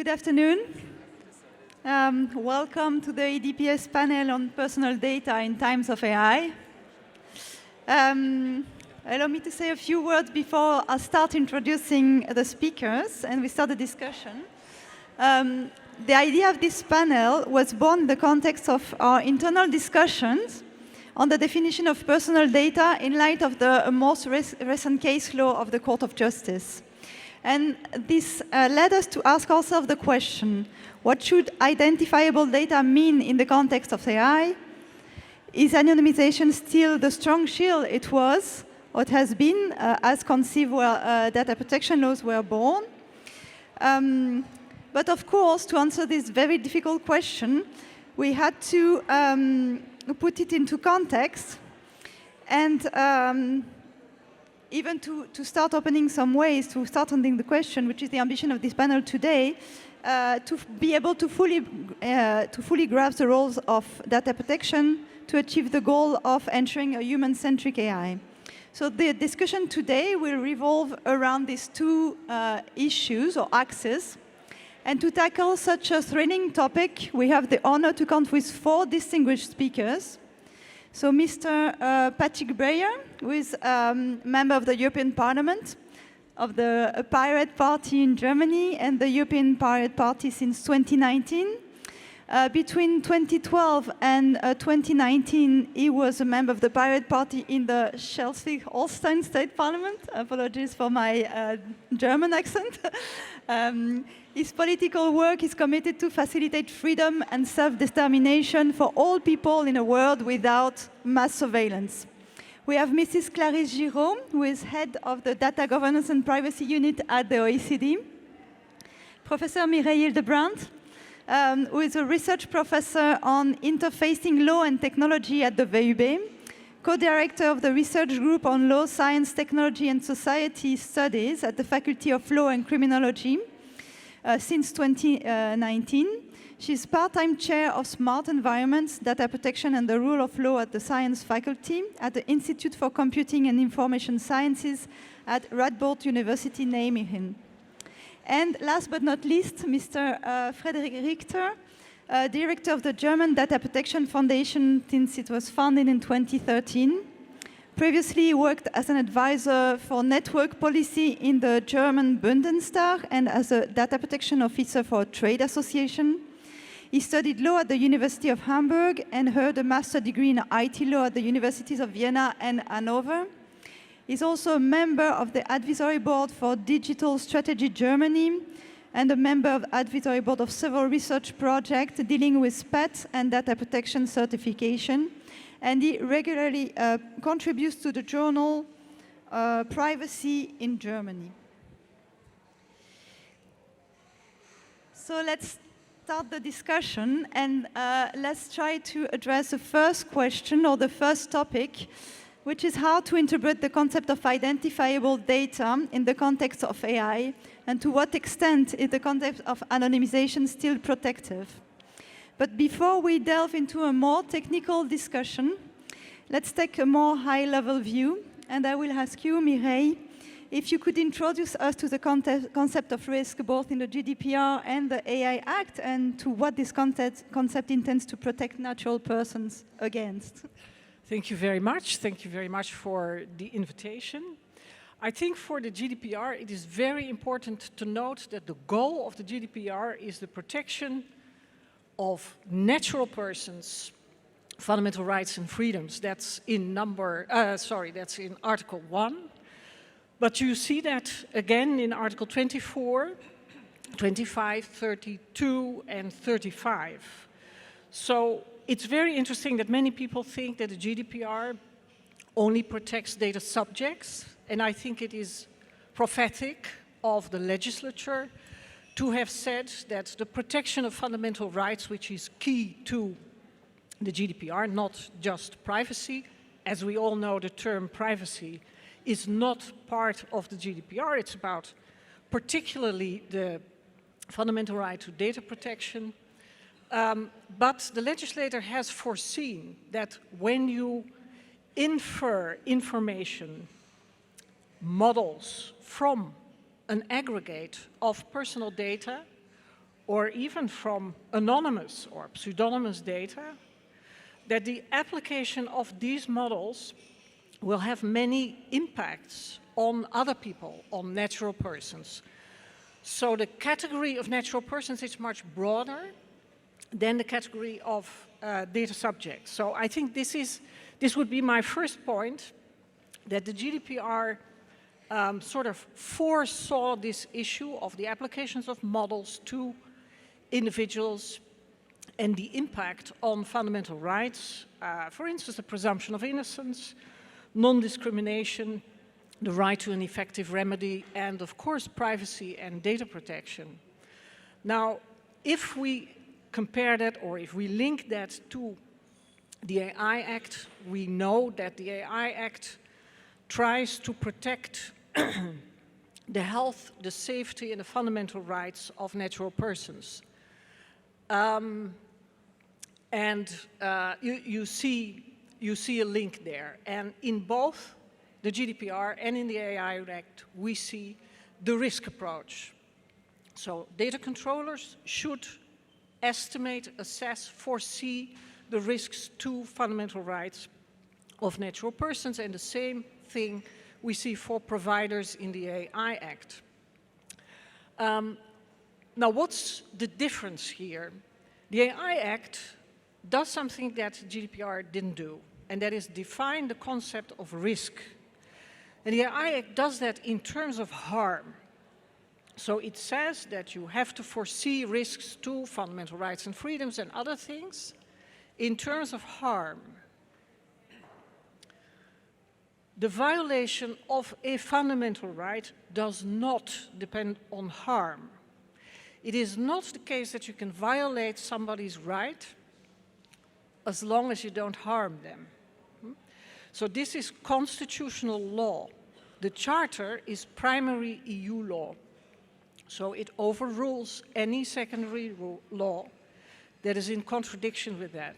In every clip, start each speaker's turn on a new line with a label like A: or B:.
A: Good afternoon. Welcome to the EDPS panel on personal data in times of AI. Allow me to say a few words before I start introducing the speakers and we start the discussion. The idea of this panel was born in the context of our internal discussions on the definition of personal data in light of the most recent case law of the Court of Justice. And this led us to ask ourselves the question, what should identifiable data mean in the context of AI? Is anonymization still the strong shield it was, or it has been, as conceived where data protection laws were born? But of course, to answer this very difficult question, we had to put it into context and even to start opening some ways to start answering the question, which is the ambition of this panel today, to be able to fully grasp the roles of data protection to achieve the goal of ensuring a human-centric AI. So the discussion today will revolve around these two issues or axes. And to tackle such a thrilling topic, we have the honor to count with 4 distinguished speakers. So Mr. Patrick Breyer, who is a member of the European Parliament, of the Pirate Party in Germany, and the European Pirate Party since 2019. Between 2012 and 2019, he was a member of the Pirate Party in the Schleswig-Holstein State Parliament. Apologies for my German accent. His political work is committed to facilitate freedom and self-determination for all people in a world without mass surveillance. We have Mrs. Clarisse Giraud, who is head of the Data Governance and Privacy Unit at the OECD. Professor Mireille Hildebrandt, who is a research professor on interfacing law and technology at the VUB, co-director of the research group on law, science, technology, and society studies at the Faculty of Law and Criminology since 2019. She's part-time chair of Smart Environments, Data Protection, and the Rule of Law at the Science Faculty at the Institute for Computing and Information Sciences at Radboud University, Nijmegen. And last but not least, Mr. Frederik Richter, director of the German Data Protection Foundation since it was founded in 2013. Previously, he worked as an advisor for network policy in the German Bundestag and as a data protection officer for a trade association. He studied law at the University of Hamburg and earned a master's degree in IT law at the Universities of Vienna and Hanover. He's also a member of the advisory board for Digital Strategy Germany and a member of the advisory board of several research projects dealing with PET and data protection certification. And he regularly contributes to the journal Privacy in Germany. So let's start the discussion and let's try to address the first question or the first topic, which is how to interpret the concept of identifiable data in the context of AI, and to what extent is the concept of anonymization still protective. But before we delve into a more technical discussion, let's take a more high-level view, and I will ask you, Mireille, if you could introduce us to the concept of risk, both in the GDPR and the AI Act, and to what this concept intends to protect natural persons against.
B: Thank you very much. Thank you very much for the invitation. I think for the GDPR, it is very important to note that the goal of the GDPR is the protection of natural persons' fundamental rights and freedoms. That's in that's in Article 1. But you see that again in Article 24, 25, 32, and 35. So it's very interesting that many people think that the GDPR only protects data subjects, and I think it is prophetic of the legislature to have said that the protection of fundamental rights, which is key to the GDPR, not just privacy. As we all know, the term privacy is not part of the GDPR. It's about particularly the fundamental right to data protection. But the legislator has foreseen that when you infer information models from an aggregate of personal data, or even from anonymous or pseudonymous data, that the application of these models will have many impacts on other people, on natural persons. So the category of natural persons is much broader than the category of data subjects. So I think this would be my first point, that the GDPR sort of foresaw this issue of the applications of models to individuals and the impact on fundamental rights, for instance, the presumption of innocence, non-discrimination, the right to an effective remedy, and of course, privacy and data protection. Now, if we compare that, or if we link that to the AI Act, we know that the AI Act tries to protect the health, the safety, and the fundamental rights of natural persons. You see a link there. And in both the GDPR and in the AI Act, we see the risk approach. So data controllers should estimate, assess, foresee the risks to fundamental rights of natural persons, and the same thing we see for providers in the AI Act. Now, what's the difference here? The AI Act does something that GDPR didn't do, and that is define the concept of risk. And the AI Act does that in terms of harm. So it says that you have to foresee risks to fundamental rights and freedoms and other things in terms of harm. The violation of a fundamental right does not depend on harm. It is not the case that you can violate somebody's right as long as you don't harm them. So this is constitutional law. The Charter is primary EU law. So it overrules any secondary law that is in contradiction with that.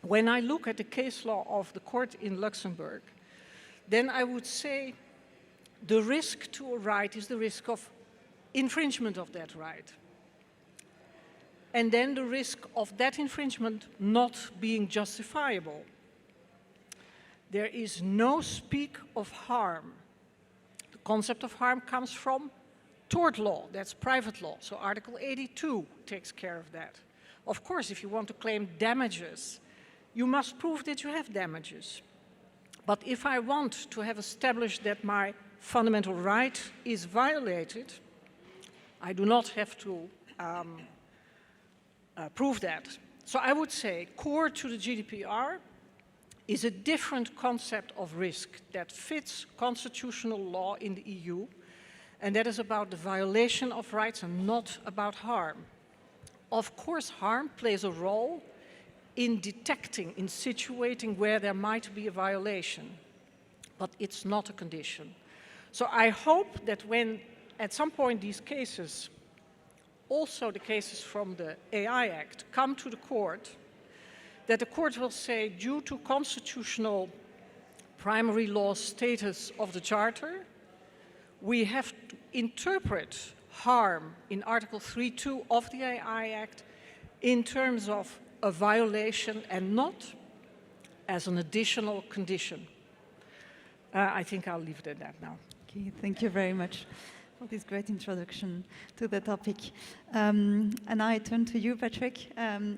B: When I look at the case law of the court in Luxembourg, then I would say the risk to a right is the risk of infringement of that right. And then the risk of that infringement not being justifiable. There is no speak of harm. The concept of harm comes from tort law, that's private law. So Article 82 takes care of that. Of course, if you want to claim damages, you must prove that you have damages. But if I want to have established that my fundamental right is violated, I do not have to prove that. So I would say core to the GDPR is a different concept of risk that fits constitutional law in the EU, and that is about the violation of rights and not about harm. Of course, harm plays a role in detecting, in situating where there might be a violation, but it's not a condition. So I hope that when, at some point, these cases, also the cases from the AI Act, come to the court, that the court will say, due to constitutional primary law status of the Charter, we have to interpret harm in Article 3.2 of the AI Act in terms of a violation and not as an additional condition. I think I'll leave it at that now.
A: Okay, thank you very much for this great introduction to the topic. And I turn to you, Patrick.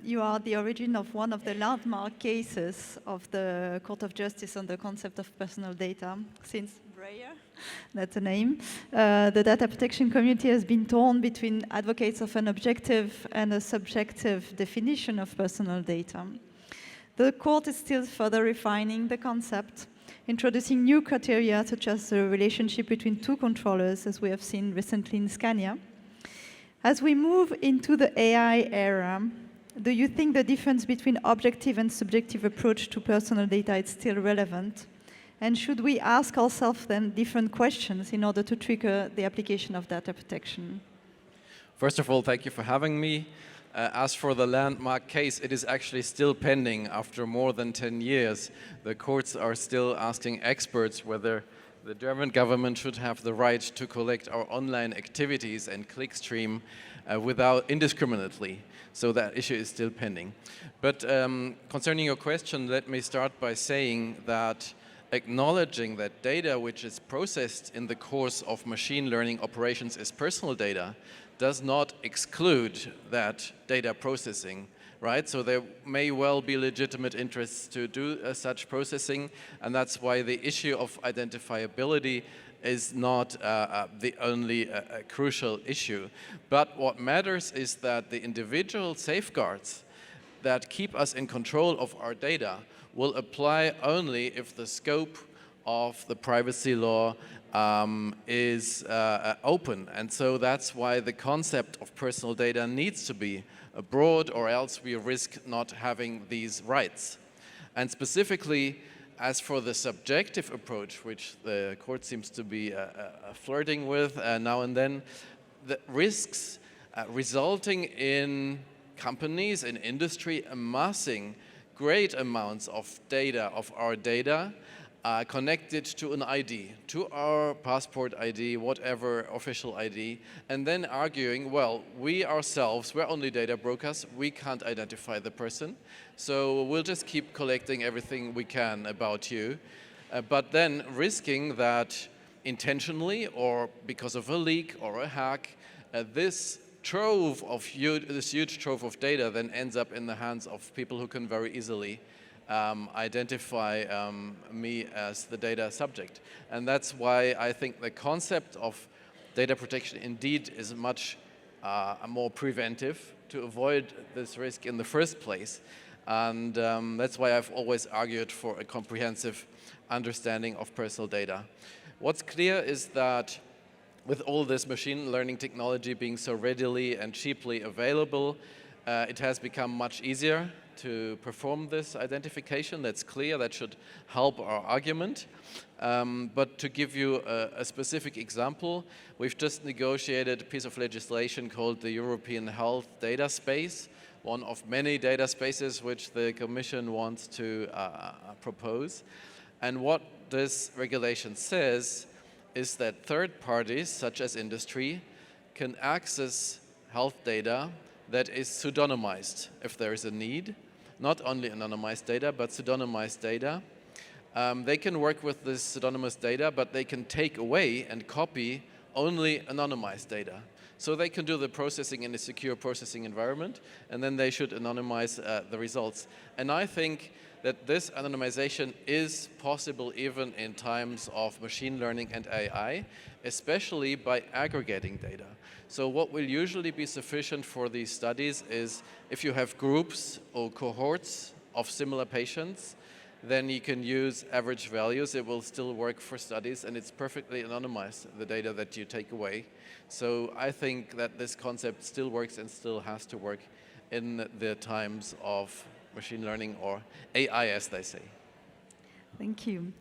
A: You are the origin of one of the landmark cases of the Court of Justice on the concept of personal data since Breyer. That's a name. The data protection community has been torn between advocates of an objective and a subjective definition of personal data. The court is still further refining the concept, introducing new criteria such as the relationship between two controllers, as we have seen recently in Scania. As we move into the AI era, do you think the difference between objective and subjective approach to personal data is still relevant? And should we ask ourselves then different questions in order to trigger the application of data protection?
C: First of all, thank you for having me. As for the landmark case, it is actually still pending after more than 10 years. The courts are still asking experts whether the German government should have the right to collect our online activities and clickstream without indiscriminately. So that issue is still pending. But concerning your question, let me start by saying that acknowledging that data which is processed in the course of machine learning operations is personal data does not exclude that data processing, right? So there may well be legitimate interests to do such processing, and that's why the issue of identifiability is not the only crucial issue. But what matters is that the individual safeguards that keep us in control of our data will apply only if the scope of the privacy law is open. And so that's why the concept of personal data needs to be broad, or else we risk not having these rights. And specifically, as for the subjective approach, which the court seems to be flirting with now and then, the risks resulting in companies in industry amassing great amounts of data, of our data, connected to an ID, to our passport ID, whatever official ID, and then arguing, well, we ourselves, we're only data brokers, we can't identify the person, so we'll just keep collecting everything we can about you, but then risking that intentionally or because of a leak or a hack, this huge trove of data then ends up in the hands of people who can very easily identify me as the data subject. And that's why I think the concept of data protection indeed is much more preventive to avoid this risk in the first place. And that's why I've always argued for a comprehensive understanding of personal data. What's clear is that with all this machine learning technology being so readily and cheaply available, it has become much easier to perform this identification. That's clear, that should help our argument. But to give you a specific example, we've just negotiated a piece of legislation called the European Health Data Space, one of many data spaces which the Commission wants to propose. And what this regulation says is that third parties, such as industry, can access health data that is pseudonymized if there is a need. Not only anonymized data, but pseudonymized data. They can work with this pseudonymous data, but they can take away and copy only anonymized data. So they can do the processing in a secure processing environment, and then they should anonymize the results. And I think that this anonymization is possible even in times of machine learning and AI, especially by aggregating data. So what will usually be sufficient for these studies is if you have groups or cohorts of similar patients, then you can use average values. It will still work for studies, and it's perfectly anonymized, the data that you take away. So I think that this concept still works and still has to work in the times of machine learning, or AI, as they say. Thank you.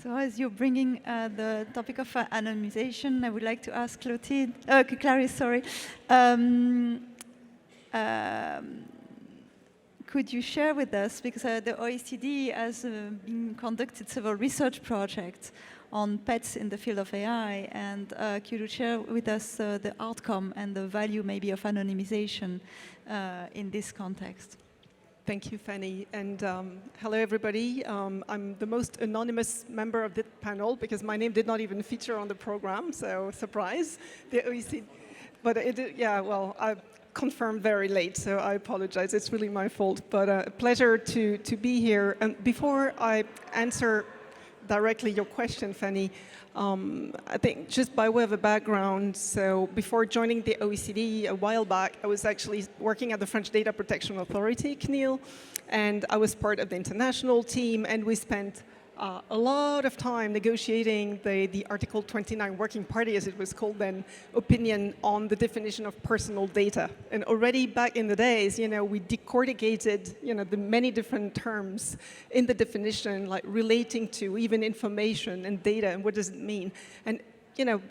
A: So as you're bringing the topic of anonymization, I would like to ask Clarisse, sorry. Could you share with us, because the OECD has been conducted several research projects on pets in the field of AI, and could you share with us the outcome and the value maybe of anonymization in this context?
D: Thank you, Fanny, and hello, everybody. I'm the most anonymous member of the panel because my name did not even feature on the program, so surprise. The OECD, but I confirmed very late, so I apologize. It's really my fault, but a pleasure to be here. And before I answer directly your question, Fanny, I think just by way of a background, so before joining the OECD a while back, I was actually working at the French Data Protection Authority, CNIL, and I was part of the international team, and we spent a lot of time negotiating the Article 29 Working Party, as it was called then, opinion on the definition of personal data. And already back in the days, we decorticated, the many different terms in the definition, like relating to even information and data, and what does it mean? And you know,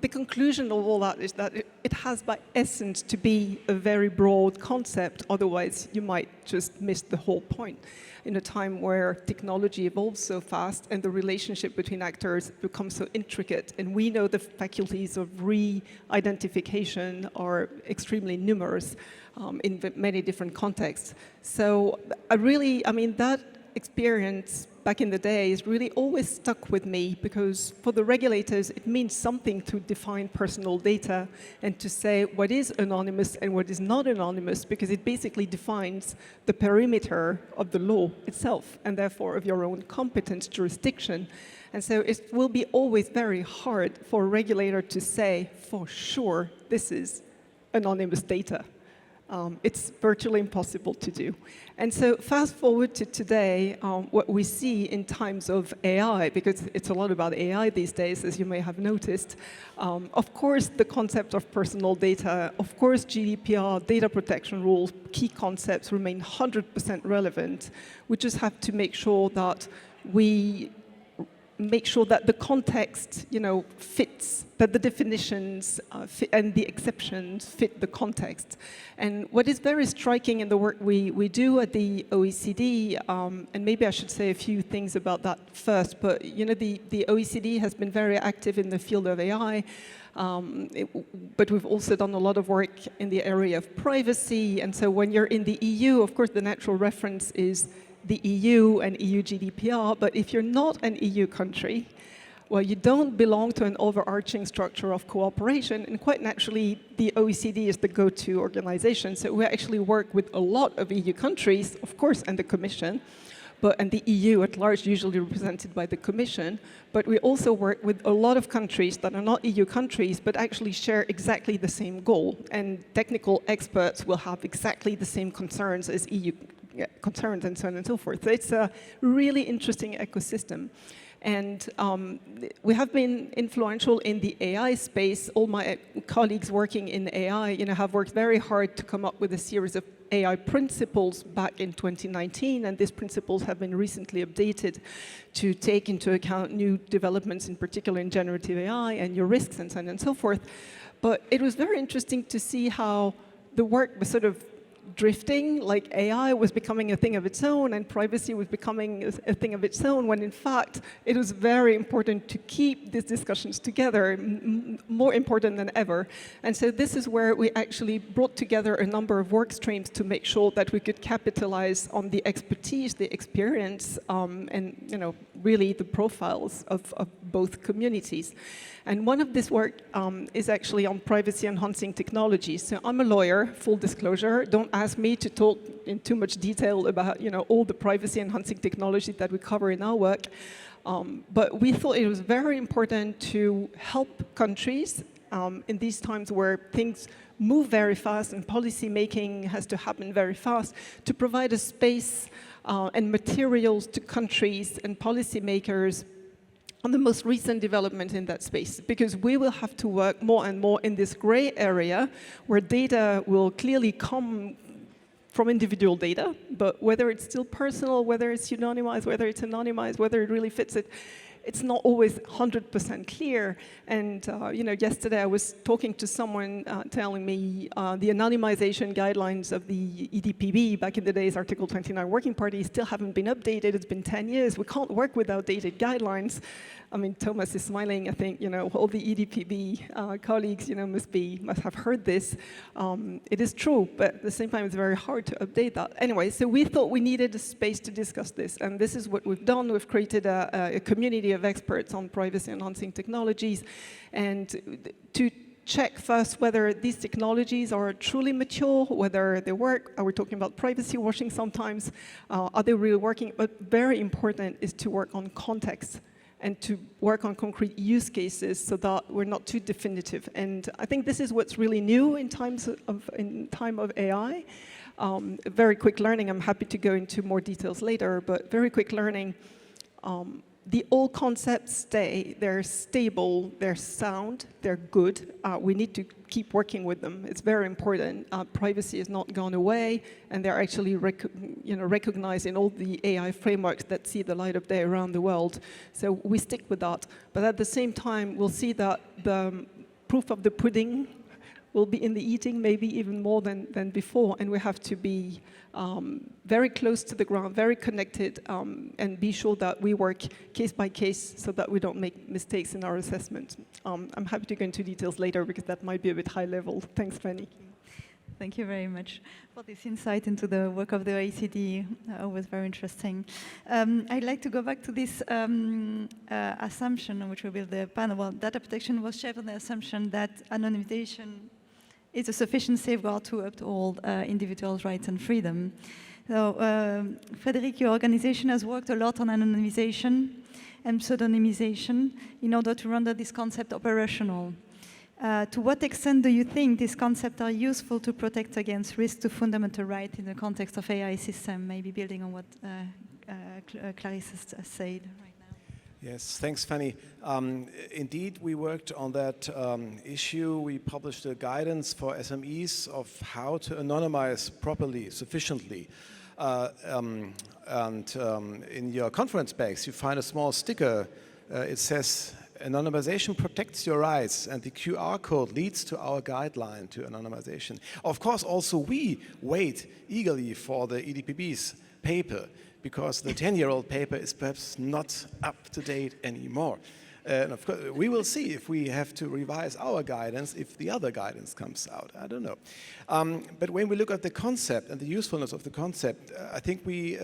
D: the conclusion of all that is that it has by essence to be a very broad concept, otherwise you might just miss the whole point in a time where technology evolves so fast and the relationship between actors becomes so intricate, and we know the faculties of re-identification are extremely numerous in many different contexts. So I mean, that experience back in the day is really always stuck with me, because for the regulators it means something to define personal data and to say what is anonymous and what is not anonymous, because it basically defines the perimeter of the law itself and therefore of your own competence jurisdiction. And so it will be always very hard for a regulator to say for sure this is anonymous data. It's virtually impossible to do. And so fast forward to today, what we see in times of AI, because it's a lot about AI these days, as you may have noticed, of course the concept of personal data, of course GDPR, data protection rules, key concepts remain 100% relevant. We just have to make sure that the context, you know, fits, that the definitions and the exceptions fit the context. And what is very striking in the work we do at the OECD, and maybe I should say a few things about that first, but you know, the OECD has been very active in the field of AI, but we've also done a lot of work in the area of privacy. And so when you're in the EU, of course, the natural reference is the EU and EU GDPR, but if you're not an EU country, well, you don't belong to an overarching structure of cooperation, and quite naturally, the OECD is the go-to organization. So we actually work with a lot of EU countries, of course, and the Commission, and the EU at large, usually represented by the Commission, but we also work with a lot of countries that are not EU countries, but actually share exactly the same goal, and technical experts will have exactly the same concerns as EU concerns, and so on and so forth. So it's a really interesting ecosystem. And we have been influential in the AI space. All my colleagues working in AI, you know, have worked very hard to come up with a series of AI principles back in 2019, and these principles have been recently updated to take into account new developments, in particular in generative AI and your risks and so on and so forth. But it was very interesting to see how the work was sort of drifting, like AI was becoming a thing of its own and privacy was becoming a thing of its own, when in fact it was very important to keep these discussions together, more important than ever. And so this is where we actually brought together a number of work streams to make sure that we could capitalize on the expertise, the experience, and you know, really the profiles of both communities. And one of this work is actually on privacy-enhancing technologies. So I'm a lawyer, full disclosure. Don't ask me to talk in too much detail about, you know, all the privacy-enhancing technology that we cover in our work. But we thought it was very important to help countries in these times where things move very fast and policy making has to happen very fast, to provide a space and materials to countries and policymakers on the most recent development in that space, because we will have to work more and more in this gray area where data will clearly come from individual data, but whether it's still personal, whether it's pseudonymized, whether it's anonymized, whether it really fits it, it's not always 100% clear. And you know, yesterday I was talking to someone telling me the anonymization guidelines of the EDPB, back in the days, Article 29 Working Party, still haven't been updated. It's been 10 years. We can't work with outdated guidelines. I mean, Thomas is smiling. I think, you know, all the EDPB colleagues, you know, must have heard this. It is true, but at the same time, it's very hard to update that. Anyway, so we thought we needed a space to discuss this, and this is what we've done. We've created a community of experts on privacy-enhancing technologies, and to check first whether these technologies are truly mature, whether they work. Are we talking about privacy washing sometimes? Are they really working? But very important is to work on context and to work on concrete use cases so that we're not too definitive. And I think this is what's really new in time of AI. Very quick learning. I'm happy to go into more details later, but very quick learning. the old concepts stay. They're stable, they're sound, they're good. We need to keep working with them. It's very important. Privacy has not gone away, and they're actually recognized in all the AI frameworks that see the light of day around the world. So we stick with that. But at the same time, we'll see that the proof of the pudding will be in the eating, maybe even more than before, and we have to be very close to the ground, very connected, and be sure that we work case by case so that we don't make mistakes in our assessment. I'm happy to go into details later because that might be a bit high level. Thanks, Fanny.
A: Thank you very much for this insight into the work of the OECD. Always very interesting. I'd like to go back to this assumption, which will be the panel. Well, data protection was shared on the assumption that anonymization is a sufficient safeguard to uphold individuals' rights and freedom. So, Frédéric, your organization has worked a lot on anonymization and pseudonymization in order to render this concept operational. To what extent do you think these concepts are useful to protect against risk to fundamental rights in the context of AI system, maybe building on what Clarisse has said right now?
E: Yes, thanks, Fanny. Indeed, we worked on that issue. We published a guidance for SMEs of how to anonymize properly, sufficiently. In your conference bags, you find a small sticker. It says, "Anonymization protects your rights," and the QR code leads to our guideline to anonymization. Of course, also we wait eagerly for the EDPB's paper, because the 10-year-old paper is perhaps not up to date anymore. And of course, we will see if we have to revise our guidance, if the other guidance comes out. I don't know. But when we look at the concept and the usefulness of the concept, I think we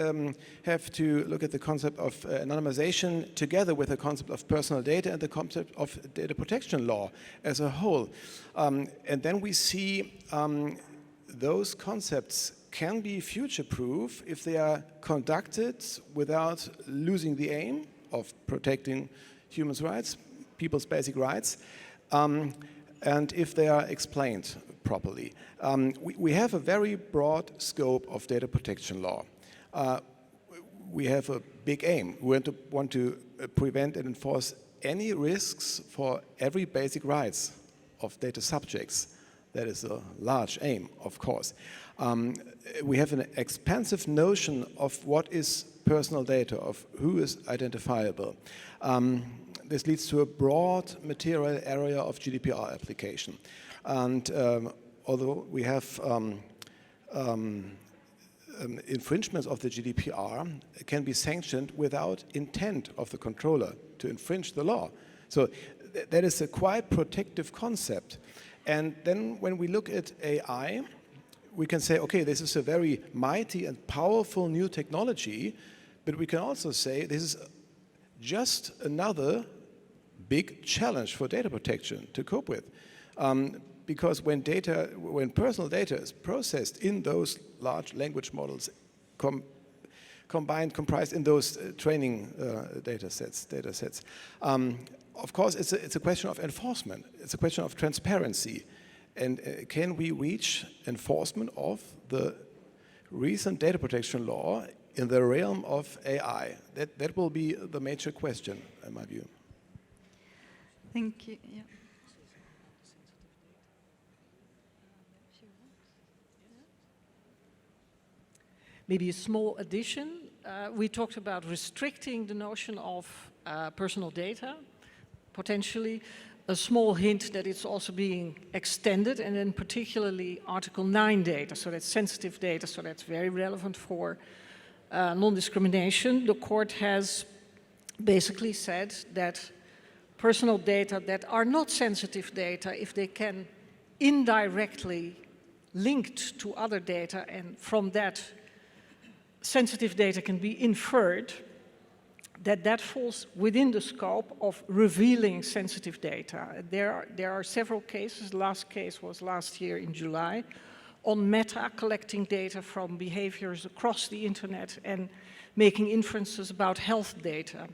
E: have to look at the concept of anonymization together with the concept of personal data and the concept of data protection law as a whole. And then we see those concepts can be future-proof if they are conducted without losing the aim of protecting human rights, people's basic rights, and if they are explained properly. We have a very broad scope of data protection law. We have a big aim. We want to prevent and enforce any risks for every basic rights of data subjects. That is a large aim, of course. We have an expansive notion of what is personal data, of who is identifiable. This leads to a broad material area of GDPR application. And although we have infringements of the GDPR, it can be sanctioned without intent of the controller to infringe the law. So that is a quite protective concept. And then when we look at AI, we can say, okay, this is a very mighty and powerful new technology, but we can also say this is just another big challenge for data protection to cope with. Because when personal data is processed in those large language models, comprised in those training data sets, of course, it's a question of enforcement. It's a question of transparency. And can we reach enforcement of the recent data protection law in the realm of AI? That will be the major question, in my view.
A: Thank you. Yeah.
B: Maybe a small addition. We talked about restricting the notion of personal data, potentially. A small hint that it's also being extended, and then particularly Article 9 data, so that's sensitive data, so that's very relevant for non-discrimination. The court has basically said that personal data that are not sensitive data, if they can indirectly linked to other data, and from that sensitive data can be inferred, that falls within the scope of revealing sensitive data. There are several cases. The last case was last year in July on Meta collecting data from behaviors across the internet and making inferences about health data.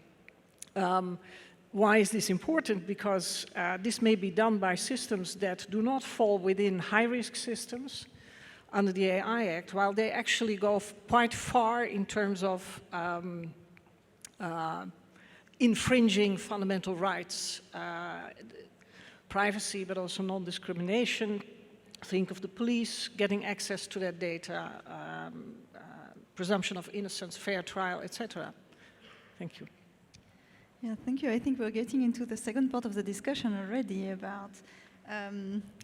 B: Why is this important? Because this may be done by systems that do not fall within high-risk systems under the AI Act, while they actually go quite far in terms of infringing fundamental rights, privacy, but also non-discrimination. Think of the police getting access to that data, presumption of innocence, fair trial, etc. Thank you.
A: Yeah, thank you. I think we're getting into the second part of the discussion already about,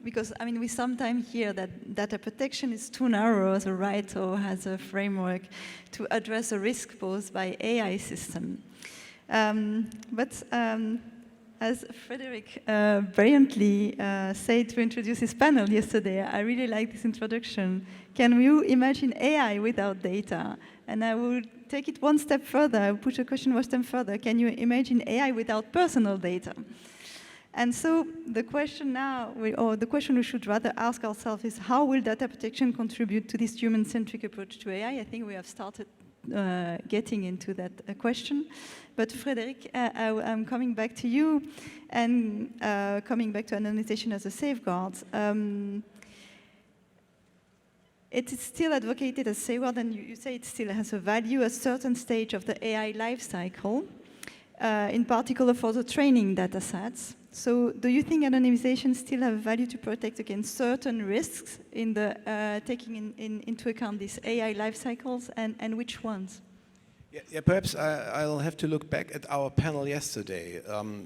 A: because I mean, we sometimes hear that data protection is too narrow as a right or as a framework to address a risk posed by AI system. As Frederick brilliantly said to introduce his panel yesterday, I really like this introduction. Can you imagine AI without data? And I will take it one step further. I will push the question one step further. Can you imagine AI without personal data? And so the question now, or the question we should rather ask ourselves is, how will data protection contribute to this human-centric approach to AI? I think we have started getting into that question. But Frederick, I'm coming back to you and coming back to anonymization as a safeguard. It is still advocated as safeguard, and you say it still has a value at a certain stage of the AI life cycle, in particular for the training data sets. So do you think anonymization still have value to protect against certain risks in the taking into account these AI life cycles, and which ones?
E: Yeah, perhaps I'll have to look back at our panel yesterday.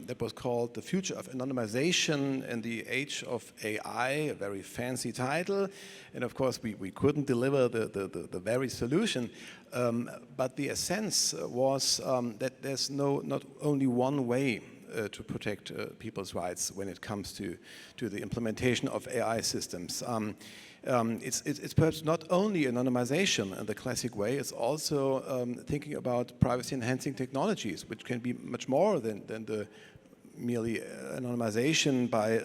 E: That was called The Future of Anonymization in the Age of AI, a very fancy title. And of course, we couldn't deliver the very solution. But the essence was that there's not only one way to protect people's rights when it comes to the implementation of AI systems. It's perhaps not only anonymization in the classic way, it's also thinking about privacy-enhancing technologies, which can be much more than the merely anonymization by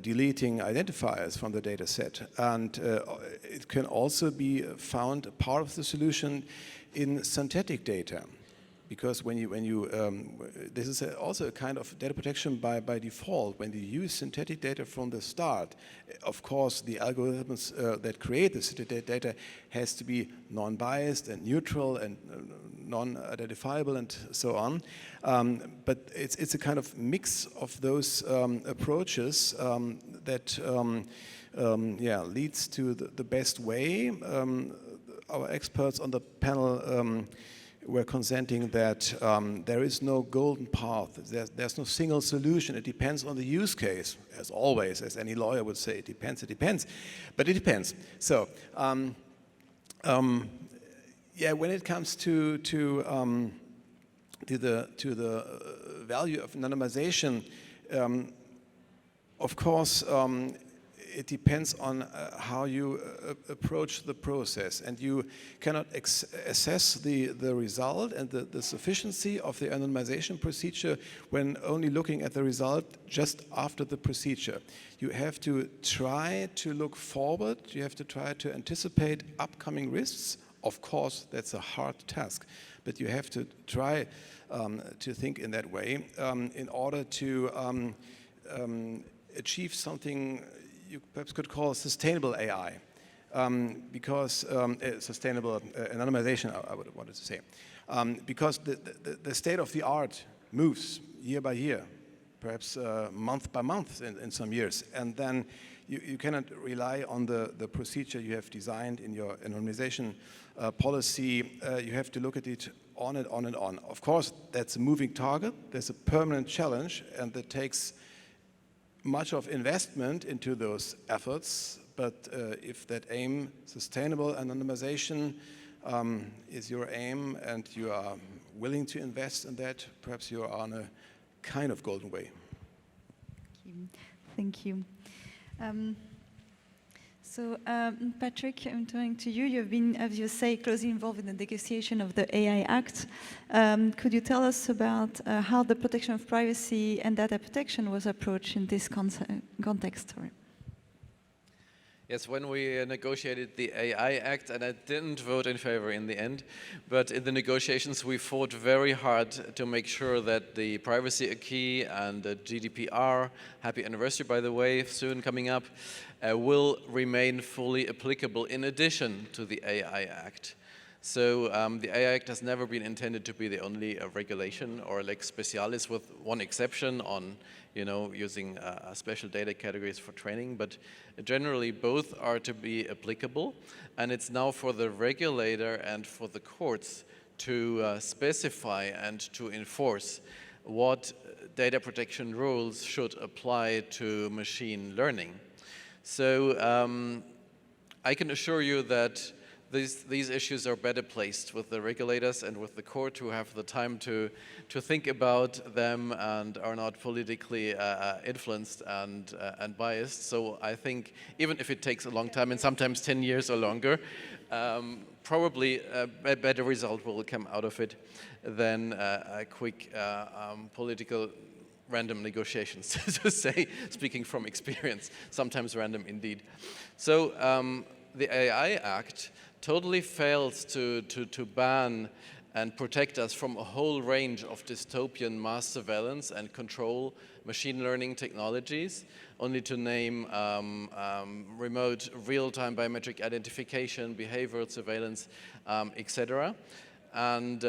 E: deleting identifiers from the data set. And it can also be found a part of the solution in synthetic data. Because when you this is also a kind of data protection by default. When you use synthetic data from the start, of course, the algorithms that create the synthetic data has to be non-biased and neutral and non-identifiable and so on. But it's a kind of mix of those approaches that leads to the best way. Our experts on the panel we're consenting that there is no golden path. There's no single solution. It depends on the use case, as always, as any lawyer would say. It depends. But it depends. So, when it comes to the value of anonymization, of course, it depends on how you approach the process, and you cannot assess the result and the sufficiency of the anonymization procedure when only looking at the result just after the procedure. You have to try to look forward, you have to try to anticipate upcoming risks. Of course, that's a hard task, but you have to try to think in that way in order to achieve something you perhaps could call sustainable AI, because sustainable anonymization, I would want to say, because the state of the art moves year by year, perhaps month by month in some years, and then you cannot rely on the procedure you have designed in your anonymization policy. You have to look at it on and on and on. Of course, that's a moving target. There's a permanent challenge, and that takes much of investment into those efforts, but if that aim, sustainable anonymization, is your aim and you are willing to invest in that, perhaps you are on a kind of golden way.
A: Thank you. So, Patrick, I'm turning to you. You've been, as you say, closely involved in the negotiation of the AI Act. Could you tell us about how the protection of privacy and data protection was approached in this context? Sorry.
C: Yes, when we negotiated the AI Act, and I didn't vote in favor in the end, but in the negotiations we fought very hard to make sure that the privacy acquis and the GDPR, happy anniversary by the way, soon coming up, will remain fully applicable in addition to the AI Act. So the AI Act has never been intended to be the only regulation or lex specialis, with one exception on, using special data categories for training. But generally, both are to be applicable, and it's now for the regulator and for the courts to specify and to enforce what data protection rules should apply to machine learning. So I can assure you that these issues are better placed with the regulators and with the court, who have the time to think about them and are not politically influenced and biased. So I think even if it takes a long time, and sometimes 10 years or longer, probably a better result will come out of it than a quick political random negotiations, to say, speaking from experience, sometimes random indeed. So the AI Act totally fails to ban and protect us from a whole range of dystopian mass surveillance and control machine learning technologies, only to name remote real-time biometric identification, behavioral surveillance, etc. And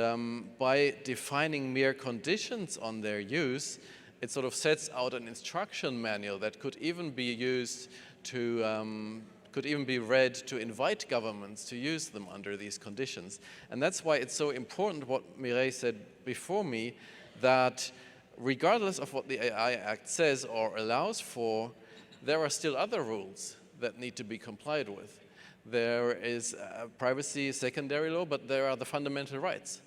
C: by defining mere conditions on their use, it sort of sets out an instruction manual that could even be used to could even be read to invite governments to use them under these conditions. And that's why it's so important what Mireille said before me, that regardless of what the AI Act says or allows for, there are still other rules that need to be complied with. There is privacy secondary law, but there are the fundamental rights.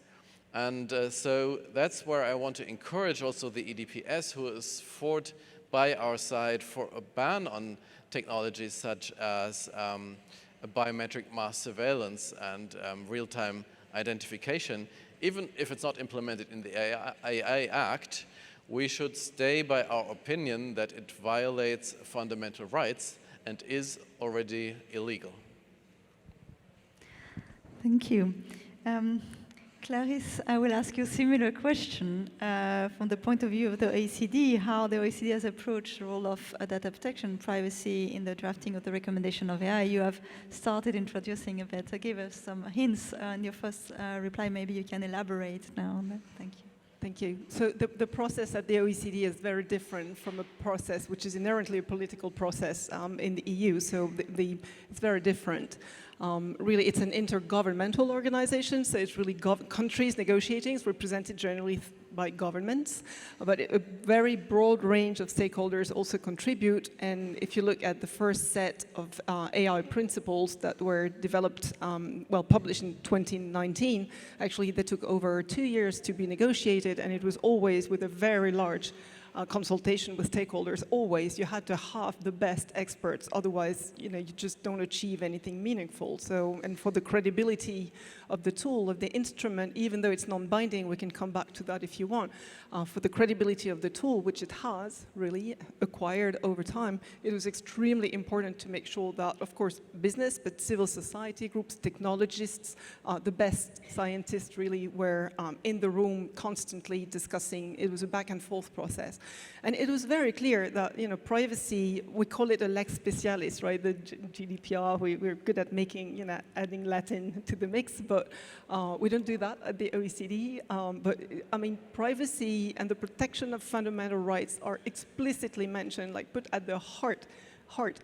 C: And so that's where I want to encourage also the EDPS, who has fought by our side for a ban on technologies such as biometric mass surveillance and real-time identification. Even if it's not implemented in the AI Act, we should stay by our opinion that it violates fundamental rights and is already illegal.
A: Thank you. Clarisse, I will ask you a similar question from the point of view of the OECD, how the OECD has approached the role of data protection, privacy in the drafting of the recommendation of AI. You have started introducing a bit. Give us some hints in your first reply. Maybe you can elaborate now on that. Thank you.
D: Thank you. So the process at the OECD is very different from a process which is inherently a political process in the EU. So it's very different. Really, it's an intergovernmental organization, so it's really countries negotiating. It's represented generally by governments, but a very broad range of stakeholders also contribute. And if you look at the first set of AI principles that were developed, published in 2019, actually they took over 2 years to be negotiated, and it was always with a very large consultation with stakeholders. Always, you had to have the best experts, otherwise, you just don't achieve anything meaningful. So, and for the credibility of the tool, of the instrument, even though it's non-binding, we can come back to that if you want. For the credibility of the tool, which it has really acquired over time, it was extremely important to make sure that, of course, business, but civil society groups, technologists, the best scientists really were in the room constantly discussing. It was a back and forth process. And it was very clear that, privacy, we call it a lex specialis, right? The GDPR, we're good at making, adding Latin to the mix, but we don't do that at the OECD. But I mean, privacy and the protection of fundamental rights are explicitly mentioned, like put at the heart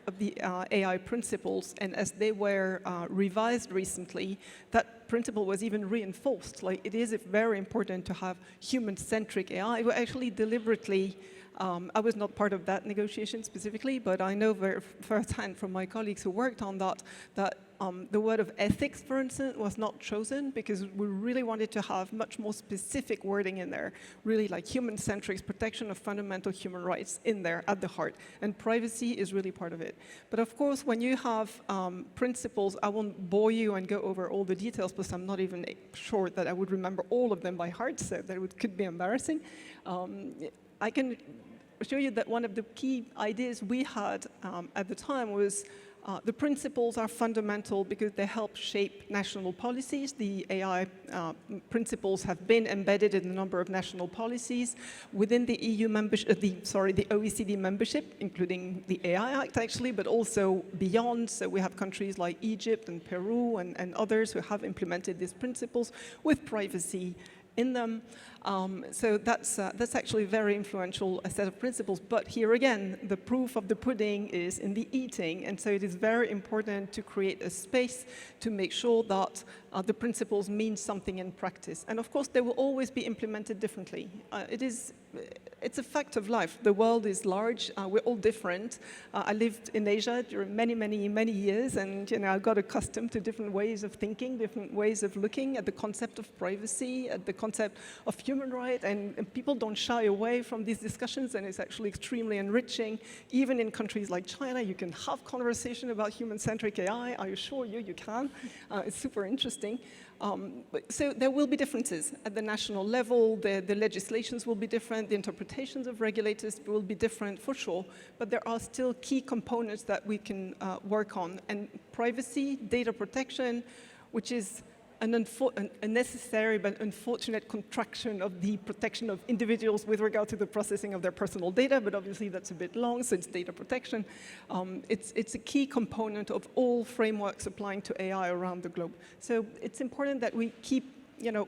D: of the AI principles, and as they were revised recently, that principle was even reinforced. Like, it is very important to have human-centric AI. We actually deliberately, I was not part of that negotiation specifically, but I know firsthand from my colleagues who worked on that, the word of ethics, for instance, was not chosen because we really wanted to have much more specific wording in there, really like human-centric, protection of fundamental human rights in there at the heart. And privacy is really part of it. But of course, when you have principles, I won't bore you and go over all the details, because I'm not even sure that I would remember all of them by heart, so that could be embarrassing. I can assure you that one of the key ideas we had at the time was The principles are fundamental because they help shape national policies. The AI principles have been embedded in a number of national policies within the EU membership, the OECD membership, including the AI Act actually, but also beyond. So we have countries like Egypt and Peru and others who have implemented these principles with privacy in them. So that's actually a very influential set of principles. But here again, the proof of the pudding is in the eating. And so it is very important to create a space to make sure that the principles mean something in practice. And of course, they will always be implemented differently. It's a fact of life. The world is large. We're all different. I lived in Asia during many years, and I got accustomed to different ways of thinking, different ways of looking at the concept of privacy, at the concept of human rights, and people don't shy away from these discussions, and it's actually extremely enriching. Even in countries like China, you can have conversation about human-centric AI. I assure you, you can. It's super interesting. So there will be differences at the national level. The legislations will be different. The interpretations of regulators will be different for sure. But there are still key components that we can work on. And privacy, data protection, which is a necessary but unfortunate contraction of the protection of individuals with regard to the processing of their personal data, but obviously that's a bit long, so it's data protection. It's a key component of all frameworks applying to AI around the globe. So it's important that we keep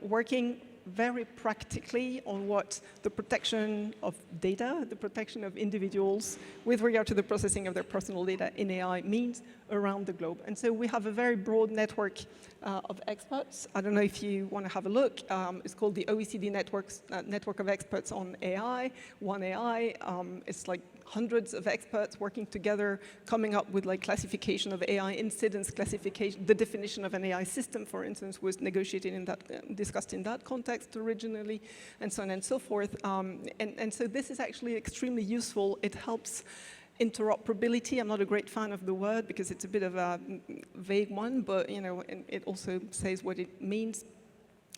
D: working very practically on what the protection of data, the protection of individuals with regard to the processing of their personal data in AI means around the globe. And so we have a very broad network of experts. I don't know if you want to have a look. It's called the OECD Network of Experts on AI, One AI. It's like hundreds of experts working together, coming up with like classification of AI incidents, classification, the definition of an AI system, for instance, was negotiated in that, discussed in that context originally, and so on and so forth. And so this is actually extremely useful. It helps interoperability. I'm not a great fan of the word because it's a bit of a vague one, but it also says what it means.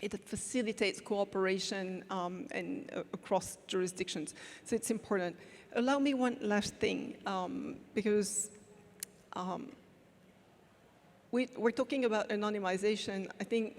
D: It facilitates cooperation and across jurisdictions. So it's important. Allow me one last thing, because we're talking about anonymization. I think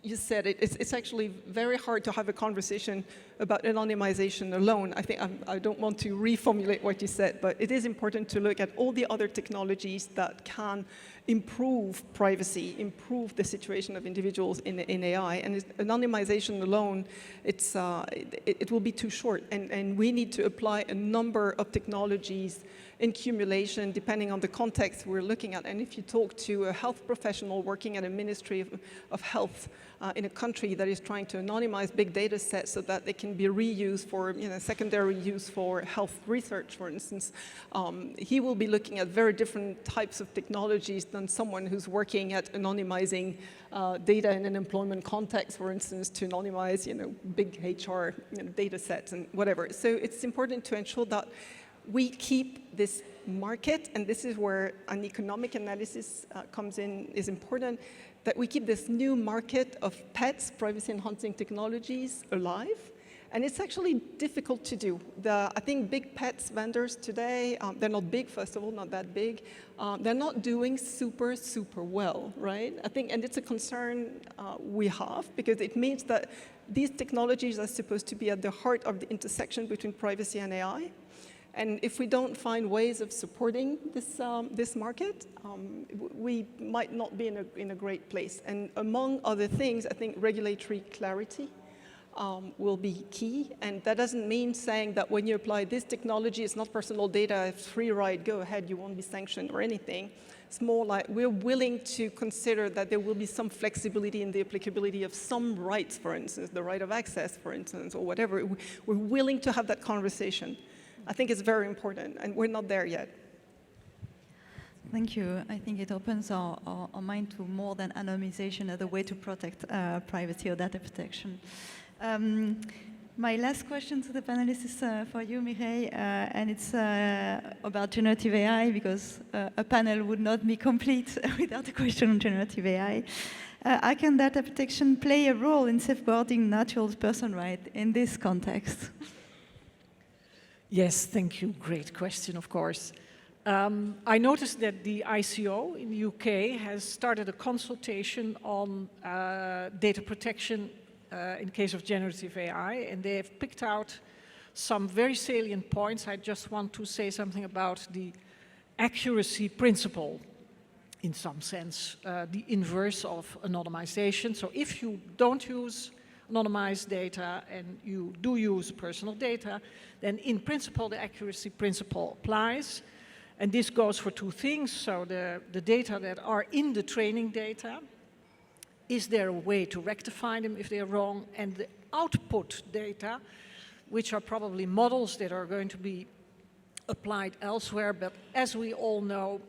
D: you said it. It's actually very hard to have a conversation about anonymization alone. I think I don't want to reformulate what you said, but it is important to look at all the other technologies that can improve privacy, improve the situation of individuals in AI. And anonymization alone, it will be too short. And we need to apply a number of technologies in cumulation, depending on the context we're looking at. And if you talk to a health professional working at a Ministry of Health in a country that is trying to anonymize big data sets so that they can be reused for secondary use for health research, for instance, he will be looking at very different types of technologies than someone who's working at anonymizing data in an employment context, for instance, to anonymize big HR data sets and whatever. So it's important to ensure that we keep this market, and this is where an economic analysis comes in, is important, that we keep this new market of pets, privacy-enhancing technologies, alive. And it's actually difficult to do. I think big pets vendors today, they're not big, first of all, not that big. They're not doing super well, right? I think, and it's a concern we have, because it means that these technologies are supposed to be at the heart of the intersection between privacy and AI. And if we don't find ways of supporting this market, we might not be in a great place. And among other things, I think regulatory clarity will be key. And that doesn't mean saying that when you apply this technology, it's not personal data, it's free ride, go ahead, you won't be sanctioned or anything. It's more like we're willing to consider that there will be some flexibility in the applicability of some rights, for instance, the right of access, for instance, or whatever. We're willing to have that conversation. I think it's very important, and we're not there yet.
A: Thank you. I think it opens our mind to more than anonymization as a way to protect privacy or data protection. My last question to the panelists is for you, Mireille, and it's about generative AI, because a panel would not be complete without a question on generative AI. How can data protection play a role in safeguarding natural person rights in this context?
B: Yes, thank you. Great question, of course. I noticed that the ICO in the UK has started a consultation on data protection in case of generative AI, and they have picked out some very salient points. I just want to say something about the accuracy principle, in some sense, the inverse of anonymization. So if you don't use anonymized data and you do use personal data, then in principle the accuracy principle applies. And this goes for two things. So the data that are in the training data, is there a way to rectify them if they're wrong? And the output data, which are probably models that are going to be applied elsewhere, but as we all know,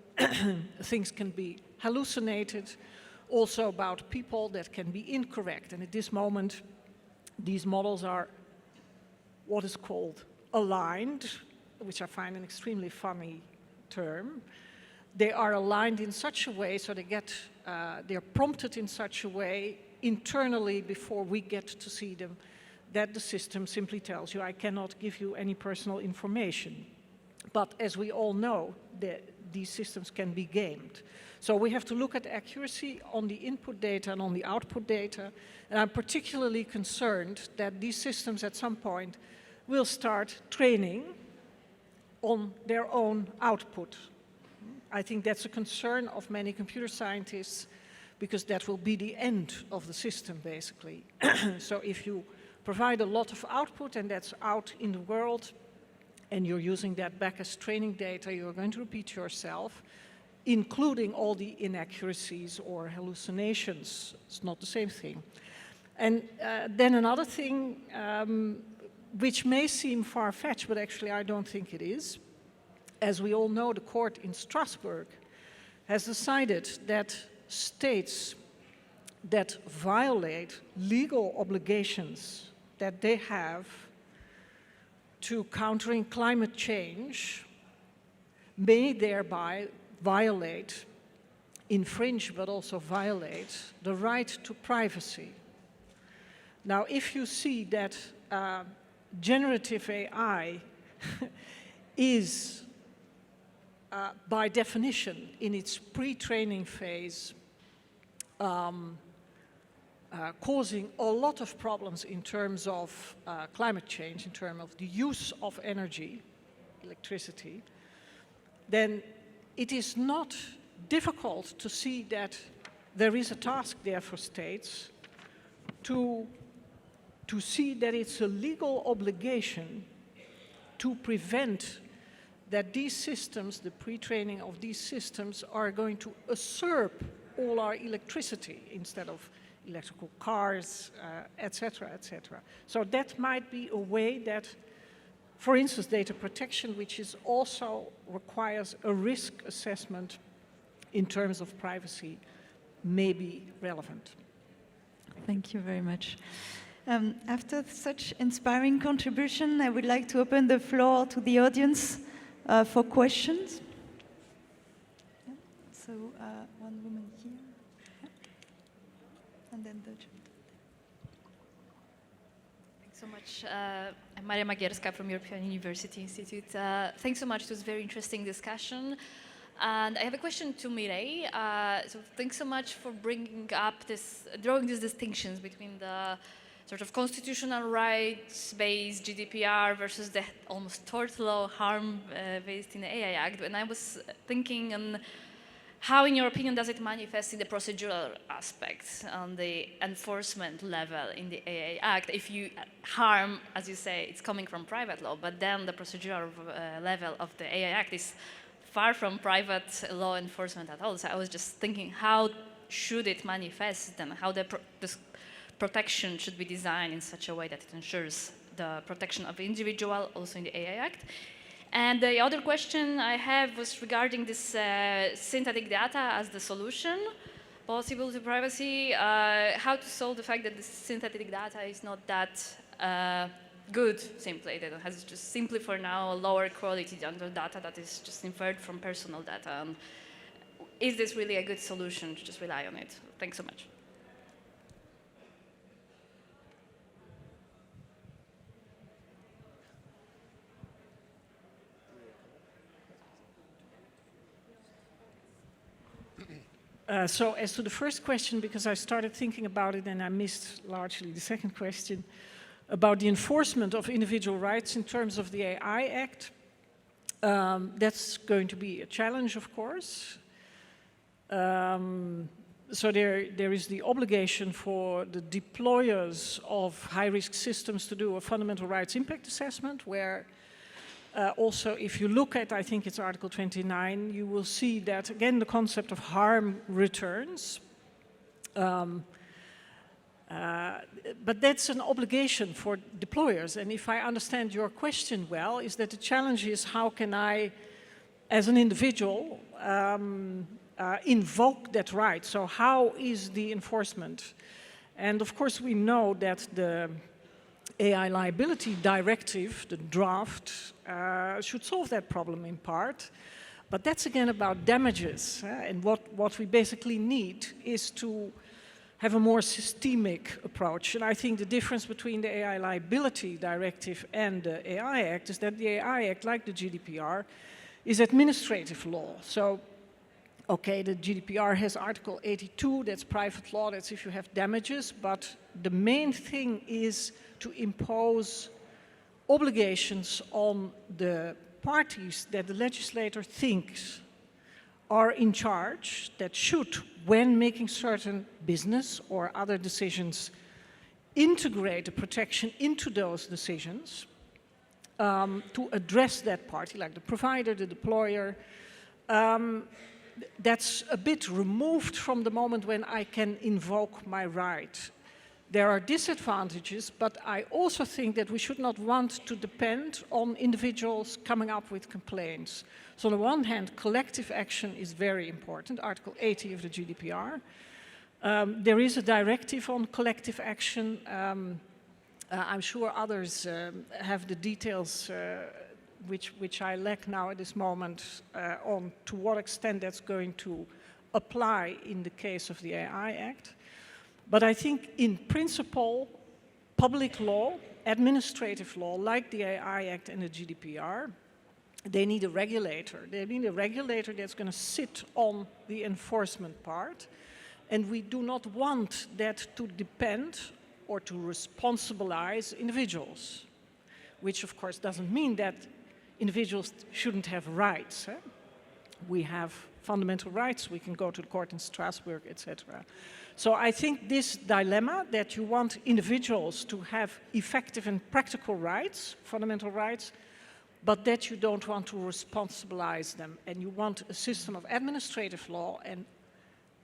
B: things can be hallucinated, also about people that can be incorrect. And at this moment, these models are what is called aligned, which I find an extremely funny term. They are aligned in such a way, so they're prompted in such a way internally before we get to see them, that the system simply tells you, I cannot give you any personal information. But as we all know, these systems can be gamed. So we have to look at accuracy on the input data and on the output data. And I'm particularly concerned that these systems at some point will start training on their own output. I think that's a concern of many computer scientists, because that will be the end of the system, basically. So if you provide a lot of output and that's out in the world, and you're using that back as training data, you're going to repeat yourself, including all the inaccuracies or hallucinations. It's not the same thing. And then another thing, which may seem far-fetched, but actually I don't think it is. As we all know, the court in Strasbourg has decided that states that violate legal obligations that they have to countering climate change may thereby violate, infringe, but also violate the right to privacy. Now, if you see that generative AI is, by definition, in its pre-training phase, causing a lot of problems in terms of climate change, in terms of the use of energy, electricity, then it is not difficult to see that there is a task there for states to see that it's a legal obligation to prevent that these systems, the pre-training of these systems, are going to usurp all our electricity instead of electrical cars, etc., etc. So that might be a way that, for instance, data protection, which is also requires a risk assessment in terms of privacy, may be relevant.
A: Thank you very much. After such inspiring contribution, I would like to open the floor to the audience for questions. Yeah. So one woman here, yeah. And then the
F: Thanks so much. I'm Maria Magierska from European University Institute. Thanks so much. It was a very interesting discussion. And I have a question to Mireille. So thanks so much for bringing up this, drawing these distinctions between the sort of constitutional rights-based GDPR versus the almost tort law harm-based in the AI Act. And I was thinking on how, in your opinion, does it manifest in the procedural aspects on the enforcement level in the AI Act? If you harm, as you say, it's coming from private law, but then the procedural level of the AI Act is far from private law enforcement at all. So I was just thinking, how should it manifest and how this protection should be designed in such a way that it ensures the protection of the individual, also in the AI Act. And the other question I have was regarding this synthetic data as the solution possible to privacy. How to solve the fact that the synthetic data is not that good, simply. That it has just simply for now a lower quality than the data that is just inferred from personal data. And is this really a good solution to just rely on it? Thanks so much.
B: So as to the first question, because I started thinking about it and I missed largely the second question, about the enforcement of individual rights in terms of the AI Act, that's going to be a challenge, of course. So there is the obligation for the deployers of high-risk systems to do a fundamental rights impact assessment, where also if you look at, I think it's Article 29, you will see that, again, the concept of harm returns. But that's an obligation for deployers. And if I understand your question well, is that the challenge is how can I, as an individual, invoke that right? So how is the enforcement? And of course we know that the AI liability directive, the draft, should solve that problem in part. But that's again about damages. And what we basically need is to have a more systemic approach. And I think the difference between the AI liability directive and the AI Act is that the AI Act, like the GDPR, is administrative law. So, okay, the GDPR has Article 82, that's private law, that's if you have damages, but the main thing is to impose obligations on the parties that the legislator thinks are in charge, that should, when making certain business or other decisions, integrate the protection into those decisions to address that party, like the provider, the deployer. That's a bit removed from the moment when I can invoke my right. There are disadvantages, but I also think that we should not want to depend on individuals coming up with complaints. So on the one hand, collective action is very important, Article 80 of the GDPR. There is a directive on collective action. I'm sure others have the details which I lack now at this moment on to what extent that's going to apply in the case of the AI Act. But I think in principle, public law, administrative law, like the AI Act and the GDPR, they need a regulator. They need a regulator that's going to sit on the enforcement part. And we do not want that to depend or to responsibilize individuals, which of course doesn't mean that individuals shouldn't have rights. We have fundamental rights. We can go to the court in Strasbourg, etc. So I think this dilemma that you want individuals to have effective and practical rights, fundamental rights, but that you don't want to responsibilize them, and you want a system of administrative law and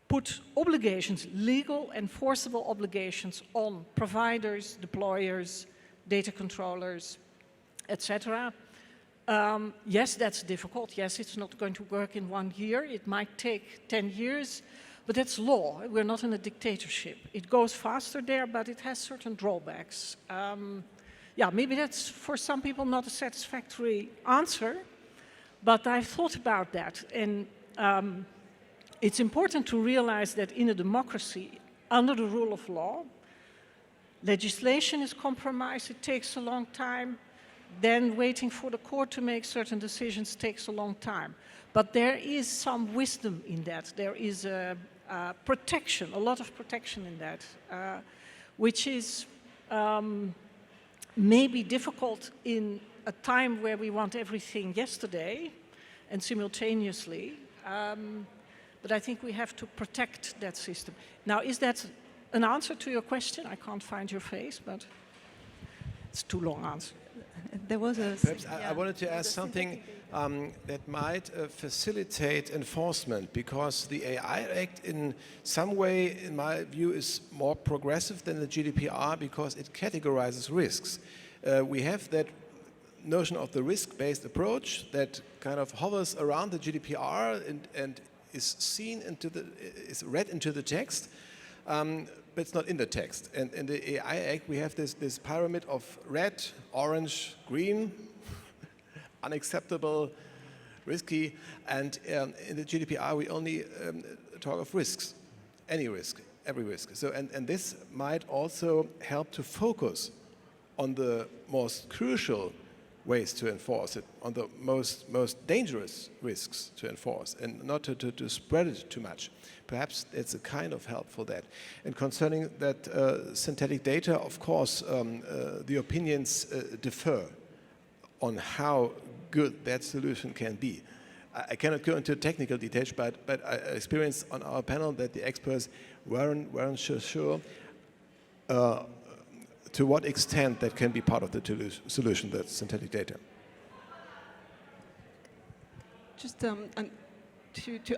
B: put obligations, legal enforceable obligations on providers, deployers, data controllers, etc. Yes, that's difficult. Yes, it's not going to work in 1 year. It might take 10 years, but that's law. We're not in a dictatorship. It goes faster there, but it has certain drawbacks. Yeah, maybe that's for some people not a satisfactory answer, but I've thought about that. And it's important to realize that in a democracy, under the rule of law, legislation is compromised. It takes a long time. Then waiting for the court to make certain decisions takes a long time. But there is some wisdom in that. There is a protection, a lot of protection in that, which is maybe difficult in a time where we want everything yesterday and simultaneously. But I think we have to protect that system. Now, is that an answer to your question? I can't find your face, but it's too long answer.
A: There was a...
E: Perhaps I wanted to ask something that might facilitate enforcement, because the AI Act in some way, in my view, is more progressive than the GDPR because it categorizes risks. We have that notion of the risk-based approach that kind of hovers around the GDPR and is seen into the, is read into the text. But it's not in the text. And in the AI Act, we have this pyramid of red, orange, green, unacceptable, risky. And in the GDPR, we only talk of risks, any risk, every risk. So, and this might also help to focus on the most crucial ways to enforce it, on the most dangerous risks to enforce, and not to spread it too much. Perhaps it's a kind of help for that. And concerning that synthetic data, of course, the opinions differ on how good that solution can be. I cannot go into technical details, but I experienced on our panel that the experts weren't sure to what extent that can be part of the solution, that synthetic data.
D: Just to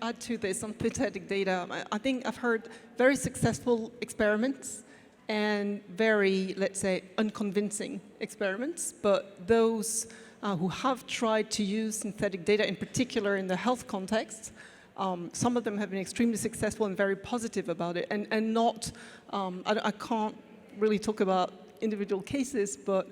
D: add to this on synthetic data, I think I've heard very successful experiments and very, let's say, unconvincing experiments, but those who have tried to use synthetic data, in particular in the health context, some of them have been extremely successful and very positive about it, and not, I can't really talk about individual cases, but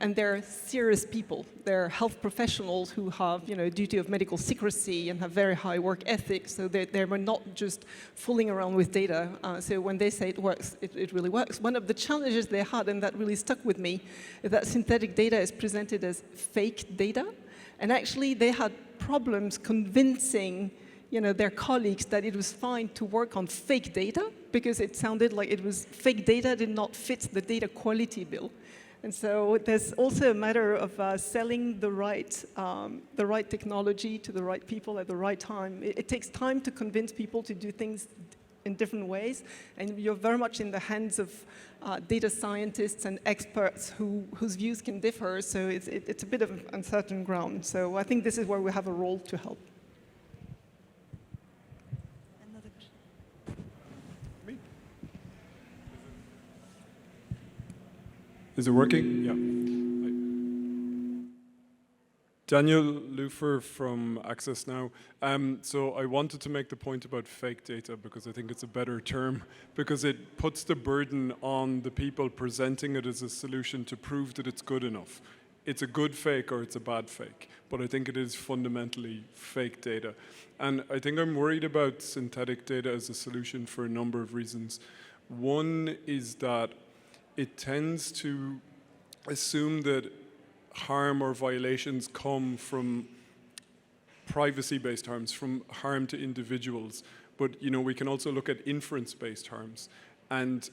D: and they're serious people. They're health professionals who have, a duty of medical secrecy and have very high work ethics. So they were not just fooling around with data. So when they say it works, it really works. One of the challenges they had, and that really stuck with me, is that synthetic data is presented as fake data. And actually, they had problems convincing their colleagues that it was fine to work on fake data, because it sounded like it was fake data did not fit the data quality bill. And so there's also a matter of selling the right technology to the right people at the right time. It takes time to convince people to do things in different ways, and you're very much in the hands of data scientists and experts whose views can differ, so it's a bit of uncertain ground. So I think this is where we have a role to help.
G: Is it working? Yeah. Daniel Lufer from Access Now. So I wanted to make the point about fake data because I think it's a better term, because it puts the burden on the people presenting it as a solution to prove that it's good enough. It's a good fake or it's a bad fake, but I think it is fundamentally fake data. And I think I'm worried about synthetic data as a solution for a number of reasons. One is that it tends to assume that harm or violations come from privacy-based harms, from harm to individuals. But we can also look at inference-based harms. And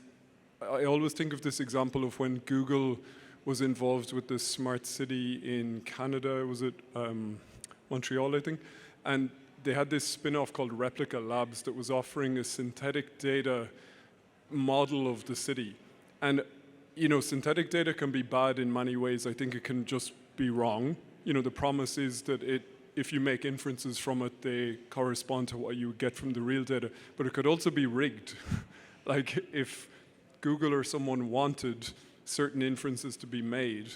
G: I always think of this example of when Google was involved with the smart city in Canada. Was it Montreal, I think? And they had this spin-off called Replica Labs that was offering a synthetic data model of the city. And synthetic data can be bad in many ways. I think it can just be wrong. The promise is that if you make inferences from it, they correspond to what you get from the real data. But it could also be rigged. Like if Google or someone wanted certain inferences to be made,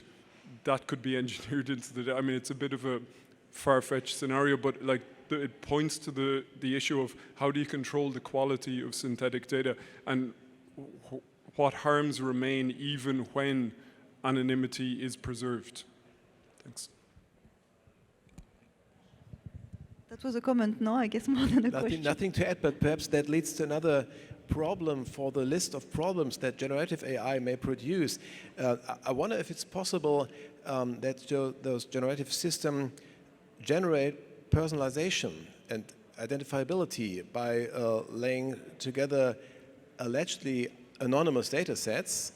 G: that could be engineered into the data. I mean, it's a bit of a far-fetched scenario, but it points to the issue of how do you control the quality of synthetic data, and what harms remain even when anonymity is preserved. Thanks.
A: That was a comment, no? I guess more than a question.
E: Nothing to add, but perhaps that leads to another problem for the list of problems that generative AI may produce. I wonder if it's possible that those generative systems generate personalization and identifiability by laying together allegedly anonymous data sets,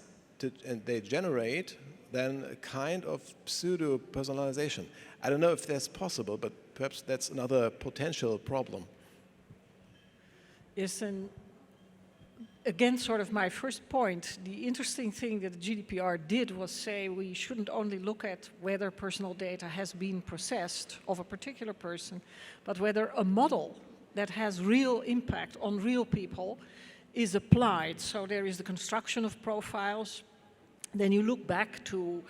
E: and they generate then a kind of pseudo-personalization. I don't know if that's possible, but perhaps that's another potential problem.
B: Yes, and again, sort of my first point, the interesting thing that the GDPR did was say we shouldn't only look at whether personal data has been processed of a particular person, but whether a model that has real impact on real people is applied. So there is the construction of profiles. Then you look back to,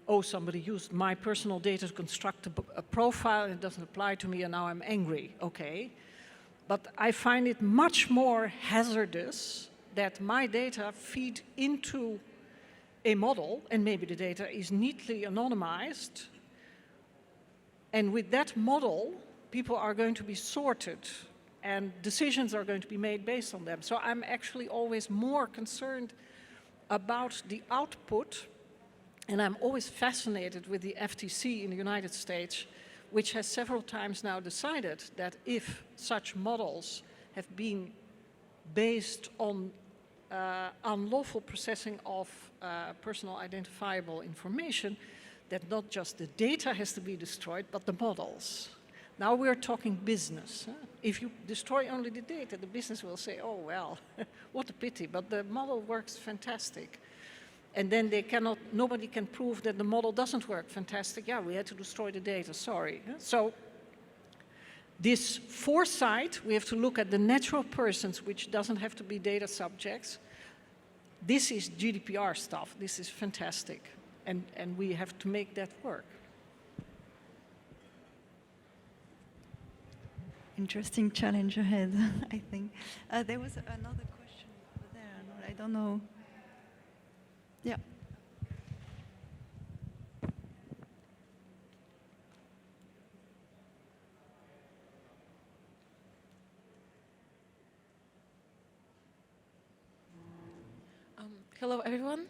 B: oh, somebody used my personal data to construct a profile and it doesn't apply to me and now I'm angry. Okay. But I find it much more hazardous that my data feed into a model, and maybe the data is neatly anonymized, and with that model, people are going to be sorted and decisions are going to be made based on them. So I'm actually always more concerned about the output And I'm always fascinated with the FTC in the United States, which has several times now decided that if such models have been based on unlawful processing of personal identifiable information, that not just the data has to be destroyed, but the models. Now we're talking business. Huh? If you destroy only the data, the business will say, oh, well, what a pity, but the model works fantastic. And then they cannot, nobody can prove that the model doesn't work fantastic. Yeah, we had to destroy the data, sorry. So this foresight, we have to look at the natural persons, which doesn't have to be data subjects. This is GDPR stuff. This is fantastic. And we have to make that work.
A: Interesting challenge ahead, I think. There was another question over there. I don't know. Yeah.
H: Hello, everyone.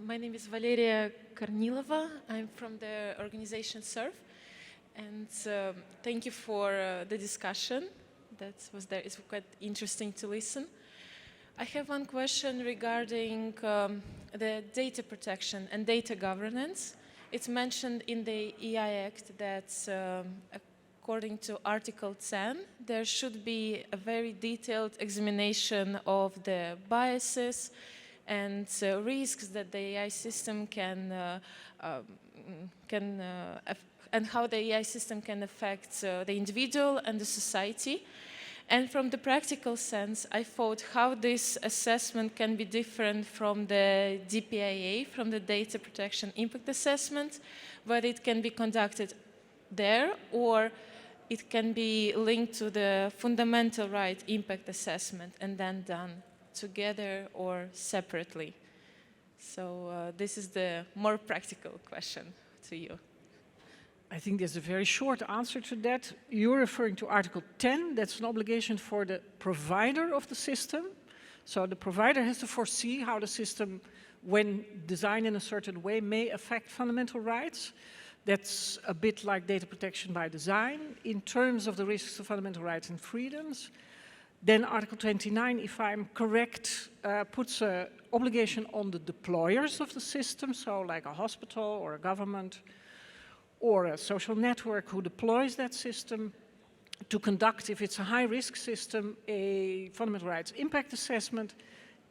H: My name is Valeria Kornilova. I'm from the organization SERV. And thank you for the discussion that was there. It's quite interesting to listen. I have one question regarding the data protection and data governance. It's mentioned in the EI Act that according to Article 10, there should be a very detailed examination of the biases and risks that the AI system and how the AI system can affect the individual and the society. And from the practical sense, I thought how this assessment can be different from the DPIA, from the Data Protection Impact Assessment, whether it can be conducted there or it can be linked to the Fundamental Right Impact Assessment and then done together or separately. So this is the more practical question to you.
B: I think there's a very short answer to that. You're referring to Article 10. That's an obligation for the provider of the system. So the provider has to foresee how the system, when designed in a certain way, may affect fundamental rights. That's a bit like data protection by design in terms of the risks of fundamental rights and freedoms. Then Article 29, if I'm correct, puts an obligation on the deployers of the system, so like a hospital or a government, or a social network who deploys that system to conduct, if it's a high-risk system, a fundamental rights impact assessment.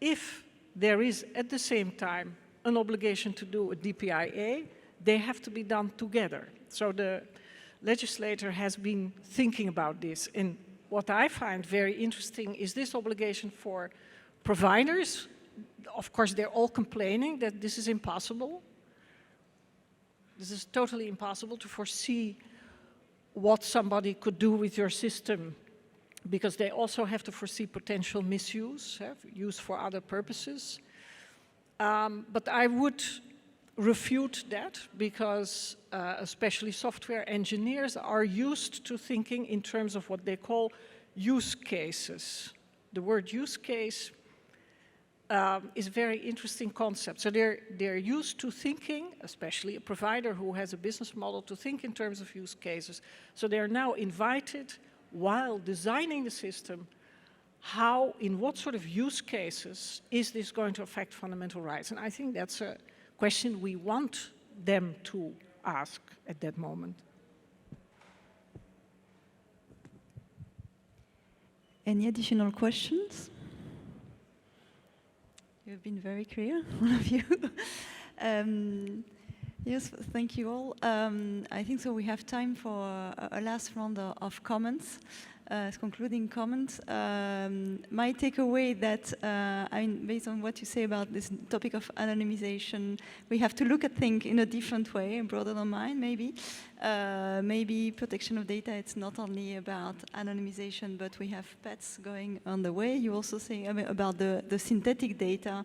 B: If there is, at the same time, an obligation to do a DPIA, they have to be done together. So the legislator has been thinking about this. And what I find very interesting is this obligation for providers. Of course, they're all complaining that this is impossible. This is totally impossible to foresee what somebody could do with your system because they also have to foresee potential misuse, use for other purposes. But I would refute that because especially software engineers are used to thinking in terms of what they call use cases. The word use case is a very interesting concept. So they're used to thinking, especially a provider who has a business model, to think in terms of use cases. So they're now invited, while designing the system, how, in what sort of use cases is this going to affect fundamental rights? And I think that's a question we want them to ask at that moment.
A: Any additional questions? You've been very clear, all of you. Yes, thank you all. I think so we have time for a last round of comments, concluding comments. My takeaway that, I mean, based on what you say about this topic of anonymization, we have to look at things in a different way, broader than mine, maybe. Maybe protection of data, it's not only about anonymization, but we have pets going on the way. You also say about the synthetic data.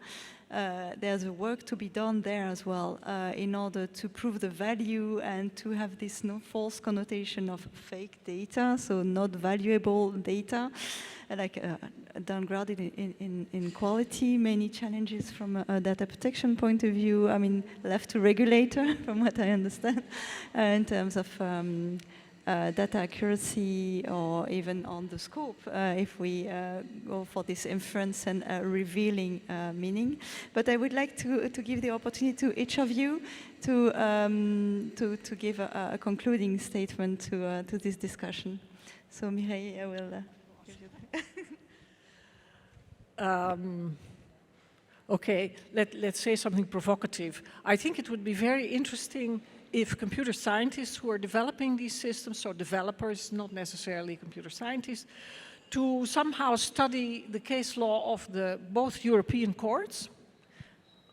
A: There's a work to be done there as well in order to prove the value and to have this false connotation of fake data, so not valuable data. downgraded in quality, many challenges from a data protection point of view. I mean, left to regulator, from what I understand, in terms of data accuracy or even on the scope, if we go for this inference and revealing meaning. But I would like to give the opportunity to each of you to give a concluding statement to this discussion. So Mireille, I will give you.
B: Okay, let's say something provocative. I think it would be very interesting if computer scientists who are developing these systems, so developers, not necessarily computer scientists, to somehow study the case law of both European courts.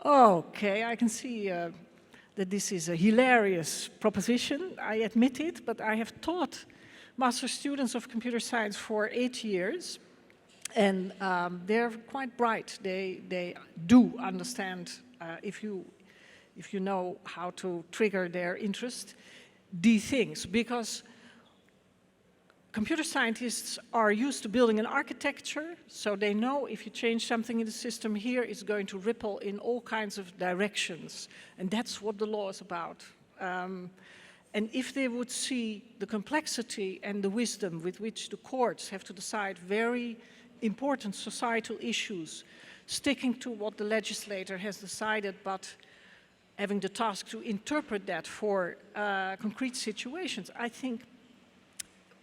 B: Okay, I can see that this is a hilarious proposition, I admit it, but I have taught master students of computer science for 8 years, and they're quite bright. They do understand if you know how to trigger their interest, these things, because computer scientists are used to building an architecture, so they know if you change something in the system here, it's going to ripple in all kinds of directions, and that's what the law is about. And if they would see the complexity and the wisdom with which the courts have to decide very important societal issues, sticking to what the legislator has decided, but having the task to interpret that for concrete situations, I think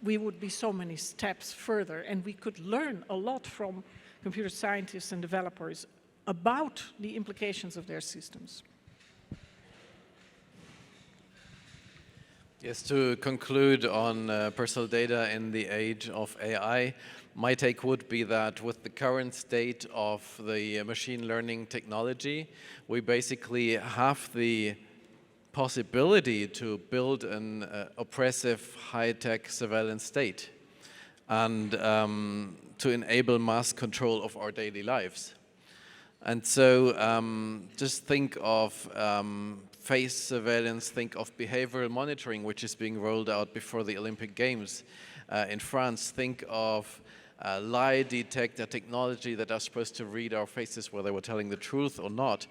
B: we would be so many steps further, and we could learn a lot from computer scientists and developers about the implications of their systems.
C: Yes, to conclude on personal data in the age of AI, my take would be that with the current state of the machine learning technology, we basically have the possibility to build an oppressive high-tech surveillance state and to enable mass control of our daily lives. And so just think of face surveillance, think of behavioral monitoring, which is being rolled out before the Olympic Games in France. Think of lie detector technology that are supposed to read our faces whether we're telling the truth or not.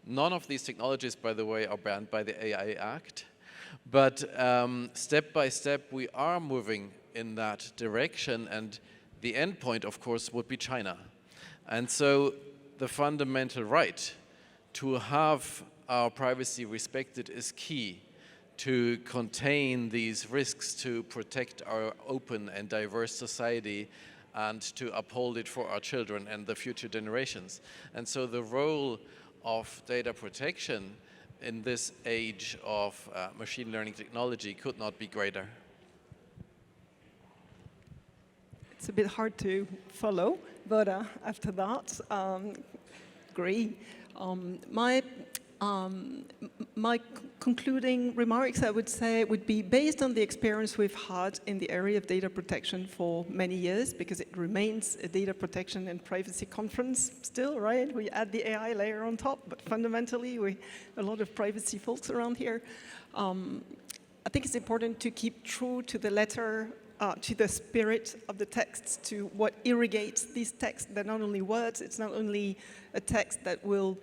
C: None of these technologies, by the way, are banned by the AI Act. But step by step, we are moving in that direction. And the end point, of course, would be China. And so the fundamental right to have our privacy respected is key to contain these risks, to protect our open and diverse society, and to uphold it for our children and the future generations. And so the role of data protection in this age of machine learning technology could not be greater.
D: It's a bit hard to follow, but after that, agree. My concluding remarks, I would say, would be based on the experience we've had in the area of data protection for many years, because it remains a data protection and privacy conference still, right? We add the AI layer on top, but fundamentally, a lot of privacy folks around here. I think it's important to keep true to the letter, to the spirit of the texts, to what irrigates these texts. They're not only words, it's not only a text that will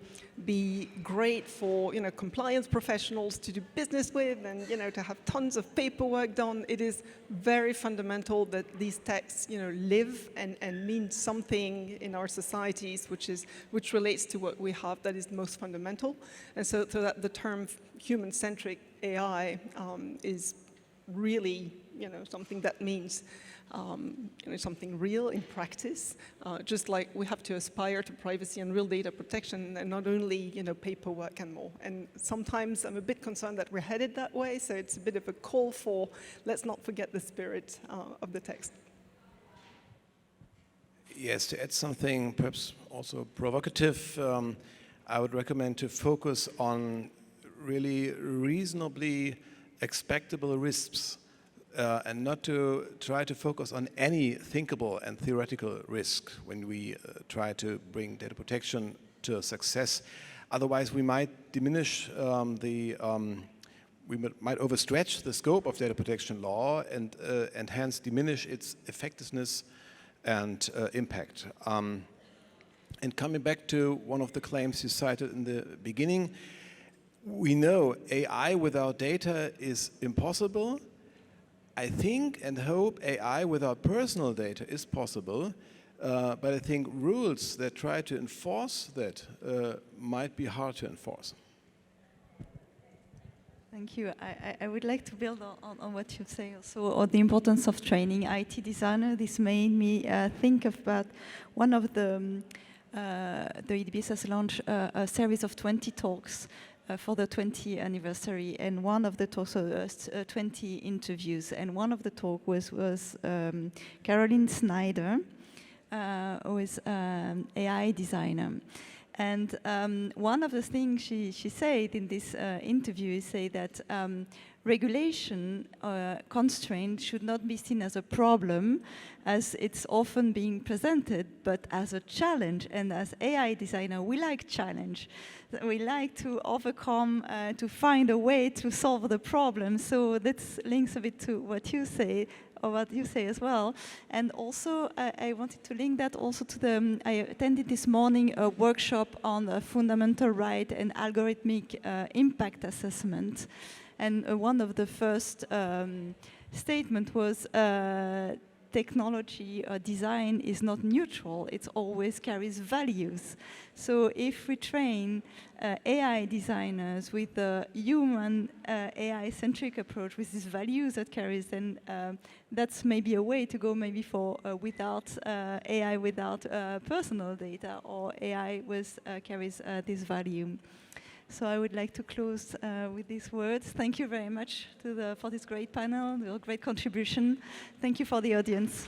D: be great for compliance professionals to do business with and to have tons of paperwork done. It is very fundamental that these texts live and mean something in our societies, which relates to what we have that is most fundamental. And so that the term human-centric AI is really something that means something real in practice, just like we have to aspire to privacy and real data protection and not only paperwork and more. And sometimes I'm a bit concerned that we're headed that way, so it's a bit of a call for let's not forget the spirit of the text.
E: Yes, to add something perhaps also provocative, I would recommend to focus on really reasonably expectable risks and not to try to focus on any thinkable and theoretical risk when we try to bring data protection to a success. Otherwise, we might diminish we might overstretch the scope of data protection law and hence diminish its effectiveness and impact. And coming back to one of the claims you cited in the beginning, we know AI without data is impossible. I think and hope AI without personal data is possible, but I think rules that try to enforce that might be hard to enforce.
A: Thank you. I would like to build on what you say also on the importance of training IT designer. This made me think about one of the EDPS has launched a series of 20 talks for the 20th anniversary, and one of the talks was 20 interviews, and one of the talk was Caroline Snyder, who is AI designer. And one of the things she said in this interview is that regulation constraint should not be seen as a problem, as it's often being presented, but as a challenge. And as AI designer, we like challenge. We like to overcome, to find a way to solve the problem. So that links a bit to what you say, or what you say as well. And also, I wanted to link that also to the, I attended this morning a workshop on fundamental right and algorithmic impact assessment. And one of the first statement was technology or design is not neutral, it always carries values. So if we train AI designers with a human AI-centric approach with these values that carries, then that's maybe a way to go maybe for without AI without personal data, or AI with carries this value. So I would like to close with these words. Thank you very much for this great panel, your great contribution. Thank you for the audience.